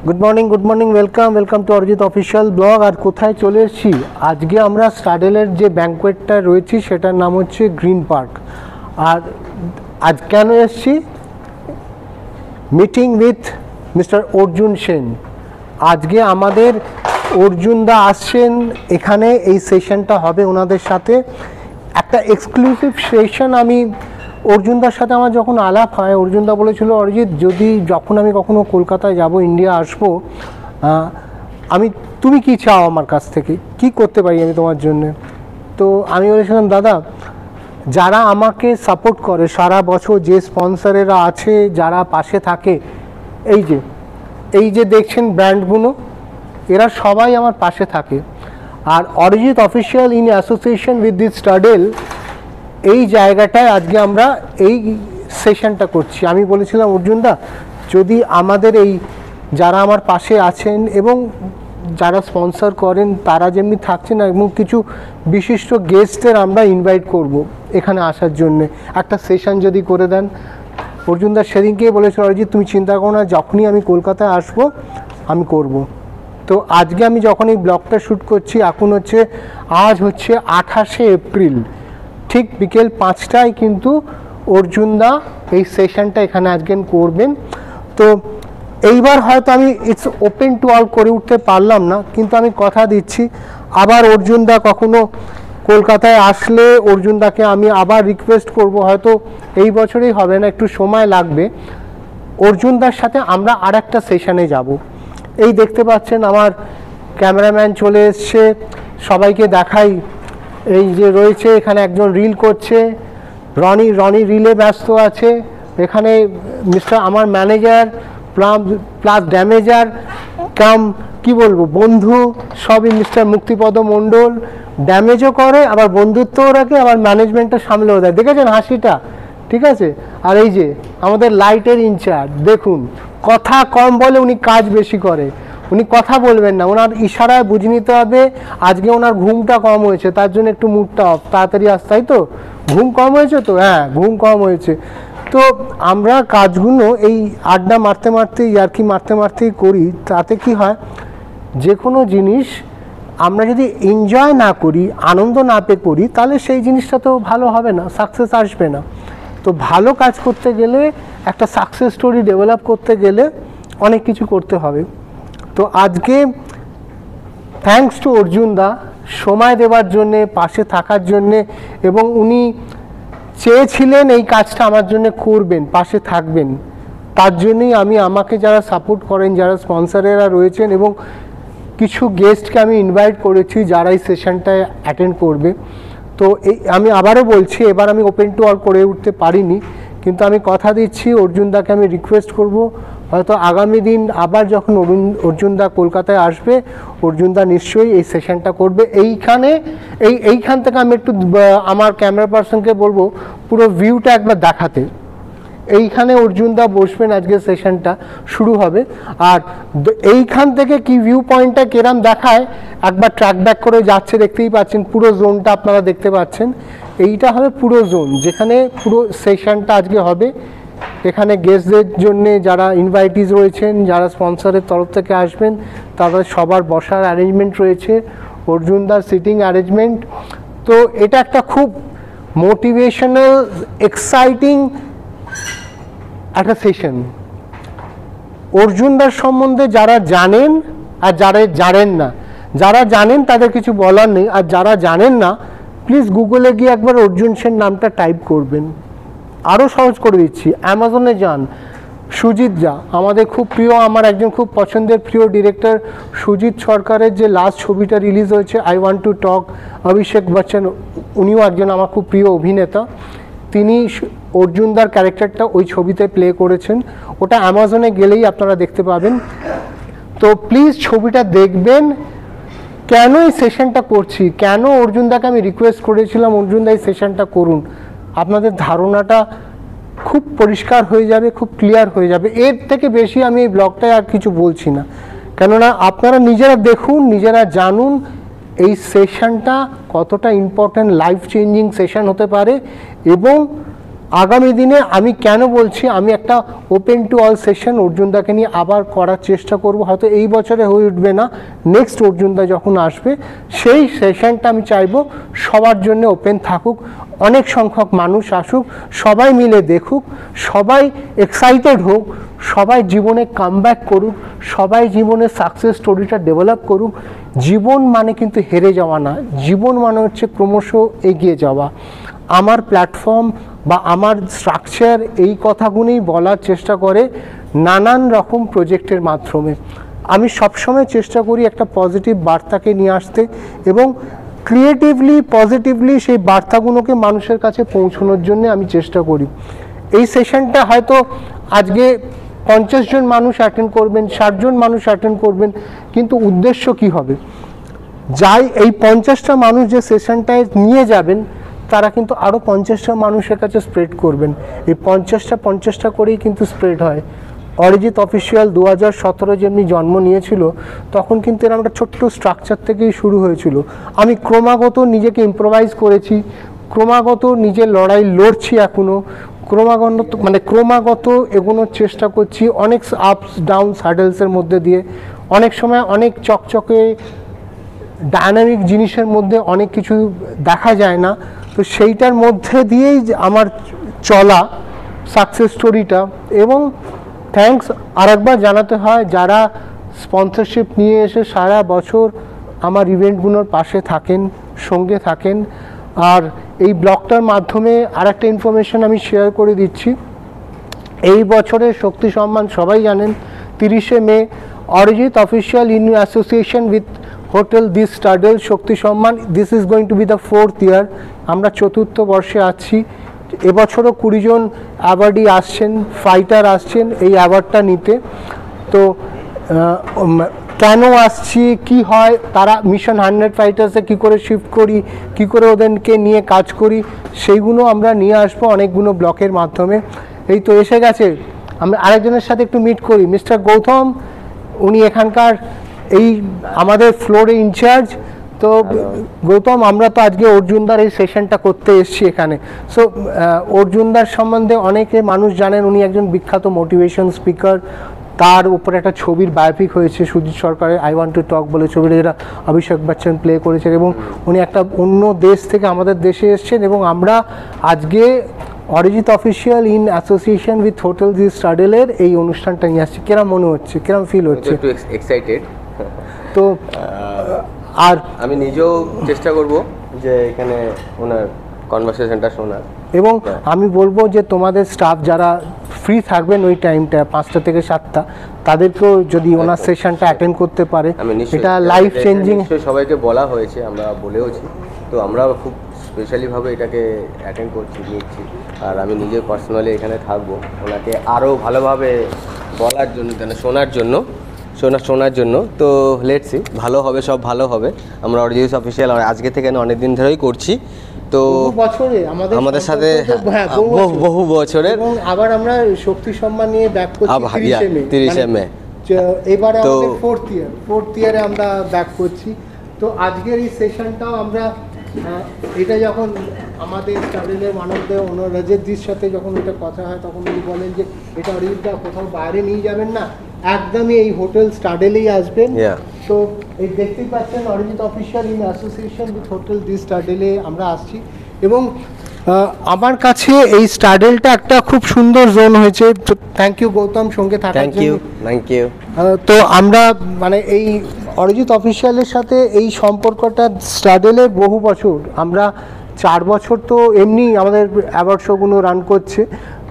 Good morning welcome to Arijit official blog. और कोথায় চলে এসেছি আজকে আমরা স্টাডেলের যে ব্যাংকোয়েটটা রয়েছে সেটার নাম হচ্ছে গ্রিন পার্ক। আর আজ কেন এসেছি? Meeting with mister Arjun Sen. আজকে আমাদের অর্জুন দা আসছেন এখানে, এই সেশনটা হবে ওনাদের সাথে একটা এক্সক্লুসিভ সেশন। আমি অর্জুনদার সাথে আমার যখন আলাপ হয়, অর্জুনদা বলেছিল অরিজিৎ যখন আমি কখনো কলকাতায় যাব, ইন্ডিয়া আসবো, তুমি কি চাও আমার কাছ থেকে, কি করতে পারি আমি তোমার জন্য? তো আমি বলেছিলাম দাদা, যারা আমাকে সাপোর্ট করে সারা বছর, যে স্পন্সরেরা আছে, যারা পাশে থাকে, এই যে দেখছেন ব্র্যান্ডগুলো, এরা সবাই আমার পাশে থাকে। আর Arijit official in association with this Stadel, এই জায়গাটায় আজকে আমরা এই সেশনটা করছি। আমি বলেছিলাম অর্জুনদা, যদি আমাদের এই যারা আমার পাশে আছেন এবং যারা স্পন্সর করেন তারা যেমনি থাকছেন, এবং কিছু বিশিষ্ট গেস্টের আমরা ইনভাইট করব এখানে আসার জন্যে, একটা সেশন যদি করে দেন। অর্জুনদা সেদিনকেই বলেছিল অরিজিৎ তুমি চিন্তা করো না, যখনই আমি কলকাতায় আসবো আমি করব। তো আজকে আমি যখন এই ব্লগটা শ্যুট করছি, আজ হচ্ছে 28শে এপ্রিল, ঠিক বিকেল 5টায় কিন্তু অর্জুনদা এই সেশনটা এখানে আজকে করবেন। তো এইবার হয়তো আমি ইটস ওপেন টু অল করে উঠতে পারলাম না, কিন্তু আমি কথা দিচ্ছি আবার অর্জুনদা কখনো কলকাতায় আসলে অর্জুনদাকে আমি আবার রিকোয়েস্ট করব, হয়তো এই বছরেই হবে না, একটু সময় লাগবে। অর্জুনদার সাথে আমরা আর একটা সেশনে যাব। এই দেখতে পাচ্ছেন আমার ক্যামেরাম্যান চলে এসছে, সবাইকে দেখাই। এই যে রয়েছে এখানে একজন রিল করছে, রনি রিলে ব্যস্ত আছে। এখানে মিস্টার আমার ম্যানেজার প্লাস ড্যামেজার কাম কি বলবো বন্ধু, সবই মিস্টার মুক্তিপদ মণ্ডল। ড্যামেজও করে, আবার বন্ধুত্বও রাখে, আবার ম্যানেজমেন্টটা সামলেও দেয়। দেখেছেন হাসিটা? ঠিক আছে। আর এই যে আমাদের লাইটের ইনচার্জ, দেখুন কথা কম বলে, উনি কাজ বেশি করে। উনি কথা বলবেন না, ওনার ইশারায় বুঝে নিতে হবে আজকে ওনার ঘুমটা কম হয়েছে, তার জন্য একটু মুডটা অফ, তাড়াতাড়ি আসতে। তাই তো? ঘুম কম হয়েছে তো? হ্যাঁ, ঘুম কম হয়েছে। তো আমরা কাজগুলো এই আড্ডা মারতে ইয়ার্কি মারতেই করি। তাতে কি হয়, যে কোনো জিনিস আমরা যদি এনজয় না করি, আনন্দ না পেয়ে করি, তাহলে সেই জিনিসটা তো ভালো হবে না, সাকসেস আসবে না। তো ভালো কাজ করতে গেলে, একটা সাকসেস স্টোরি ডেভেলপ করতে গেলে অনেক কিছু করতে হবে। তো আজকে থ্যাঙ্কস টু অর্জুনদা সময় দেওয়ার জন্যে, পাশে থাকার জন্যে, এবং উনি চেয়েছিলেন এই কাজটা আমার জন্য করবেন, পাশে থাকবেন। তার জন্যই আমাকে যারা সাপোর্ট করেন, যারা স্পন্সরেরা রয়েছেন, এবং কিছু গেস্টকে আমি ইনভাইট করেছি যারা এই সেশনটায় অ্যাটেন্ড করবে। তো আমি আবারও বলছি, এবার আমি ওপেন টু অল করে উঠতে পারিনি, কিন্তু আমি কথা দিচ্ছি অর্জুনদাকে আমি রিকোয়েস্ট করব, হয়তো আগামী দিন আবার যখন অর্জুনদা কলকাতায় আসবে, অর্জুনদা নিশ্চয়ই এই সেশনটা করবে। এইখান থেকে আমি একটু আমার ক্যামেরা পার্সনকে বলবো পুরো ভিউটা একবার দেখাতে। এইখানে অর্জুনদা বসবেন, আজকে সেশনটা শুরু হবে। আর এইখান থেকে কি ভিউ পয়েন্টটা কেরাম দেখায়, একবার ট্র্যাক ব্যাক করে যাচ্ছে, দেখতেই পাচ্ছেন পুরো জোনটা আপনারা দেখতে পাচ্ছেন। এইটা হবে পুরো জোন যেখানে পুরো সেশনটা আজকে হবে। এখানে গেস্টদের জন্য যারা ইনভাইটিস রয়েছেন, যারা স্পন্সরের তরফ থেকে আসবেন, তাদের সবার বসার অ্যারেঞ্জমেন্ট রয়েছে, অর্জুনদার সিটিং অ্যারেঞ্জমেন্ট। তো এটা একটা খুব মোটিভেশনাল, এক্সাইটিং একটা সেশন। অর্জুনদার সম্বন্ধে যারা জানেন আর যারা জানেন না, যারা জানেন তাদের কিছু বলার নেই, আর যারা জানেন না প্লিজ গুগলে গিয়ে একবার অর্জুন সেন নামটা টাইপ করবেন। আরও সহজ করে দিচ্ছি, অ্যামাজনে যান, সুজিত দা আমাদের খুব প্রিয়, আমার একজন খুব পছন্দের প্রিয় ডিরেক্টর সুজিত সরকারের যে লাস্ট ছবিটা রিলিজ হয়েছে I want to talk, Abhishek Bachchan, উনিও একজন আমার খুব প্রিয় অভিনেতা। তিনি অর্জুনদার ক্যারেক্টারটা ওই ছবিতে প্লে করেছেন, ওটা অ্যামাজনে গেলেই আপনারা দেখতে পাবেন। তো প্লিজ ছবিটা দেখবেন। কেন এই সেশনটা করছি, কেন অর্জুনদাকে আমি রিকোয়েস্ট করেছিলাম অর্জুনদা এই সেশনটা করুন, আপনাদের ধারণাটা খুব পরিষ্কার হয়ে যাবে, খুব ক্লিয়ার হয়ে যাবে। এর থেকে বেশি আমি এই ব্লগটায় আর কিছু বলছি না, কেননা আপনারা নিজেরা দেখুন, নিজেরা জানুন এই সেশনটা কতটা ইম্পর্ট্যান্ট, লাইফ চেঞ্জিং সেশন হতে পারে। এবং আগামী দিনে আমি কেন বলছি, আমি একটা ওপেন টু অল সেশন অর্জুনদাকে নিয়ে আবার করার চেষ্টা করব। হয়তো এই বছরে হয়ে উঠবে না, নেক্সট অর্জুনদা যখন আসবে সেই সেশনটা আমি চাইবো সবার জন্য ওপেন থাকুক, অনেক সংখ্যক মানুষ আসুক, সবাই মিলে দেখুক, সবাই এক্সাইটেড হোক, সবাই জীবনে কামব্যাক করুক, সবাই জীবনে সাকসেস স্টোরিটা ডেভেলপ করুক। জীবন মানে কিন্তু হেরে যাওয়া না, জীবন মানে হচ্ছে ক্রমশ এগিয়ে যাওয়া। আমার প্ল্যাটফর্ম বা আমার স্ট্রাকচার এই কথাগুলোই বলার চেষ্টা করে নানান রকম প্রজেক্টের মাধ্যমে। আমি সবসময় চেষ্টা করি একটা পজিটিভ বার্তাকে নিয়ে আসতে এবং ক্রিয়েটিভলি পজিটিভলি সেই বার্তাগুলোকে মানুষের কাছে পৌঁছানোর জন্য আমি চেষ্টা করি। এই সেশনটা হয়তো আজকে 50 জন মানুষ অ্যাটেন্ড করবেন, 60 জন মানুষ অ্যাটেন্ড করবেন, কিন্তু উদ্দেশ্য কি হবে? যাই এই 50টা মানুষ যে সেশনটায় নিয়ে যাবেন তারা কিন্তু আরও 50টা মানুষের কাছে স্প্রেড করবেন। এই 50টা করেই কিন্তু স্প্রেড হয়। অরিজিৎ অফিসিয়াল 2017 যেমনি জন্ম নিয়েছিল তখন কিন্তু এরকম একটা ছোট্ট স্ট্রাকচার থেকেই শুরু হয়েছিল। আমি ক্রমাগত নিজেকে ইম্প্রোভাইজ করেছি, ক্রমাগত নিজের লড়াই লড়ছি, এখনও ক্রমাগত এগোনোর চেষ্টা করছি, অনেক আপস ডাউন স্যাডেলসের মধ্যে দিয়ে, অনেক সময় অনেক চকচকে ডায়নামিক জিনিসের মধ্যে অনেক কিছু দেখা যায় না, তো সেইটার মধ্যে দিয়েই আমার চলা সাকসেস স্টোরিটা। এবং থ্যাঙ্কস আরেকবার জানাতে হয় যারা স্পন্সরশিপ নিয়ে এসে সারা বছর আমার ইভেন্টগুলোর পাশে থাকেন, সঙ্গে থাকেন। আর এই ব্লগটার মাধ্যমে আরেকটা ইনফরমেশন আমি শেয়ার করে দিচ্ছি। এই বছরের শক্তি সম্মান সবাই জানেন 30শে মে Arijit official in association with hotel the Stadel Shakti Samman, this is going to be the 4th year. আমরা 4র্থ বর্ষে আছি। এবছরও 20 জন অ্যাওয়ার্ডি আসছেন, ফাইটার আসছেন এই অ্যাওয়ার্ডটা নিতে। তো কেন আসছি, কি হয়, তারা মিশন 100 ফাইটার্সে কী করে শিফট করি, কী করে ওদেরকে নিয়ে কাজ করি, সেইগুলো আমরা নিয়ে আসবো অনেকগুলো ব্লকের মাধ্যমে। এই তো এসে গেছে, আমরা আরেকজনের সাথে একটু মিট করি, মিস্টার গৌতম, উনি এখানকার এই আমাদের ফ্লোরে ইনচার্জ। তো গৌতম, আমরা তো আজকে অর্জুনদার এই সেশনটা করতে এসেছি এখানে। সো অর্জুনদার সম্বন্ধে অনেকে মানুষ জানেন, উনি একজন বিখ্যাত মোটিভেশন স্পিকার। তার উপরে একটা ছবির বায়োপিক হয়েছে সুজিত সরকারের, আই ওয়ান্ট টু টক বলে ছবিটা, যেটা অভিষেক বচ্চন প্লে করেছেন। এবং উনি একটা অন্য দেশ থেকে আমাদের দেশে এসেছেন এবং আমরা আজকে Arijit official in association with hotel the স্টাডেলের এই অনুষ্ঠানটা নিয়ে আসছি। কিরম মনে হচ্ছে, কিরম ফিল হচ্ছে? একটু এক্সাইটেড। তো আর আমি নিজেও চেষ্টা করব যে এখানে ওনার কনভারসেশনটা শোনার। এবং আমি বলবো যে তোমাদের স্টাফ যারা ফ্রি থাকবেন ওই টাইমটা 5টা থেকে 7টা, তাদেরকেও যদি ওনার সেশনটা অ্যাটেন্ড করতে পারে, এটা লাইফ চেঞ্জিং। সবাইকে বলা হয়েছে, আমরা বলেওছি, তো আমরা খুব স্পেশালিভাবে এটাকে অ্যাটেন্ড করছি, নিচ্ছি। আর আমি নিজে পার্সোনালি এখানে থাকবো ওনাকে আরও ভালোভাবে বলার জন্য, শোনার জন্য। তো লেটস সি, ভালো হবে, সব ভালো হবে। আমরা অরিজিৎ অফিসিয়াল আজকে থেকে অনেক দিন ধরেই করছি, তো আমাদের সাথে বহু বছরের। এবং আবার আমরা শক্তি সম্মান নিয়ে ব্যাক করছি 30শে মে। এবারে আমাদের 4th ইয়ারে আমরা ব্যাক করছি। তো আজকের এই সেশনটাও আমরা এটা যখন আমাদের স্টাডেলের মানবদেব রজতজির সাথে যখন এটা কথা হয় তখন উনি বলেন যে এটা অরিজিৎদা কোথাও বাইরে নিয়ে যাবেন না, একদমই এই হোটেল স্টাডেলেই আসবেন। তো এই দেখতেই পাচ্ছেন Arijit official in association with hotel the স্টাডেলে আমরা আসছি। এবং আমার কাছে এই স্টাডেলটা একটা খুব সুন্দর জোন হয়েছে। থ্যাংক ইউ গৌতম সঙ্গে থাকার জন্য। Thank you. তো আমরা এই অরিজিৎ অফিসিয়ালের সাথে এই সম্পর্কটা স্টাডেলের বহু বছর, আমরা 4 বছর তো এমনি আমাদের অ্যাওয়ার্ড শোগুলো রান করছে।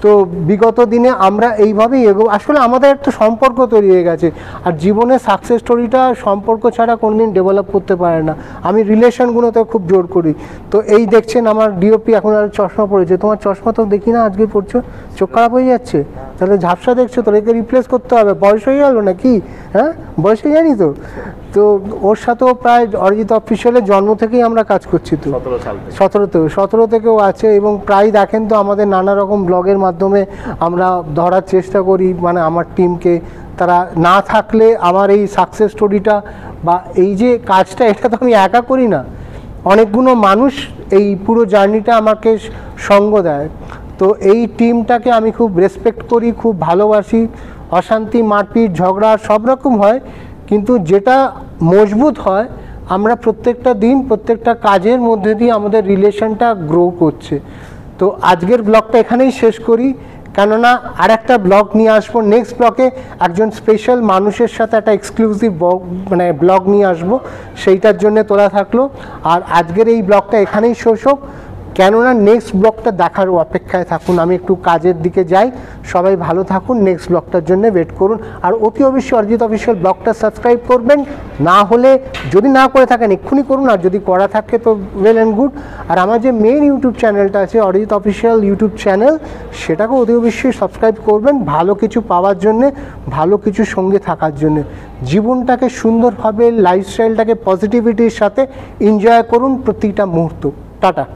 তো বিগত দিনে আমরা এইভাবেই আসলে আমাদের একটা সম্পর্ক তৈরি হয়ে গেছে। আর জীবনে সাকসেস স্টোরিটা সম্পর্ক ছাড়া কোনোদিন ডেভেলপ করতে পারে না। আমি রিলেশনগুলোতে খুব জোর করি। তো এই দেখছেন আমার ডিওপি এখন আর চশমা পড়েছে, তোমার চশমা তো দেখি না আজকে পড়ছো, চোখ খারাপ হয়ে যাচ্ছে, তাহলে ঝাপসা দেখছো, তো একে রিপ্লেস করতে হবে, বয়স হয়ে গেল না কি? হ্যাঁ, বয়স হয়ে জানি তো। তো ওর সাথেও প্রায় অরিজিৎ অফিসিয়ালের জন্ম থেকেই আমরা কাজ করছি। তো 17 থেকেও আছে এবং প্রায় দেখেন তো আমাদের নানা রকম ব্লগের মাধ্যমে আমরা ধরার চেষ্টা করি, আমার টিমকে। তারা না থাকলে আমার এই সাকসেস স্টোরিটা বা এই যে কাজটা, এটা তো আমি একা করি না, অনেকগুলো মানুষ এই পুরো জার্নিটা আমাকে সঙ্গ দেয়। তো এই টিমটাকে আমি খুব রেসপেক্ট করি, খুব ভালোবাসি। অশান্তি, মারপিট, ঝগড়া সব রকম হয়, কিন্তু যেটা মজবুত হয়, আমরা প্রত্যেকটা দিন প্রত্যেকটা কাজের মধ্যে দিয়ে আমাদের রিলেশনটা গ্রো করছে। তো আজকের ব্লগটা এখানেই শেষ করি, কেননা আর একটা ব্লগ নিয়ে আসবো। নেক্সট ব্লগে একজন স্পেশাল মানুষের সাথে একটা এক্সক্লুসিভ মানে ব্লগ নিয়ে আসবো, সেইটার জন্য তোলা থাকলো। আর আজকের এই ব্লগটা এখানেই শেষ হোক, কেননা নেক্সট ব্লগটা দেখার অপেক্ষায় থাকুন। আমি একটু কাজের দিকে যাই, সবাই ভালো থাকুন, নেক্সট ব্লগটার জন্য ওয়েট করুন। আর অতি অবশ্যই অরিজিৎ অফিসিয়াল ব্লগটা সাবস্ক্রাইব করবেন, না হলে যদি না করে থাকেন এক্ষুনি করুন, আর যদি করা থাকে তো ওয়েল অ্যান্ড গুড। আর আমার যে মেন ইউটিউব চ্যানেলটা আছে অরিজিৎ অফিসিয়াল ইউটিউব চ্যানেল, সেটাকেও অতি অবশ্যই সাবস্ক্রাইব করবেন, ভালো কিছু পাওয়ার জন্যে, ভালো কিছু সঙ্গে থাকার জন্যে। জীবনটাকে সুন্দরভাবে, লাইফস্টাইলটাকে পজিটিভিটির সাথে এনজয় করুন প্রতিটা মুহূর্ত। টাটা।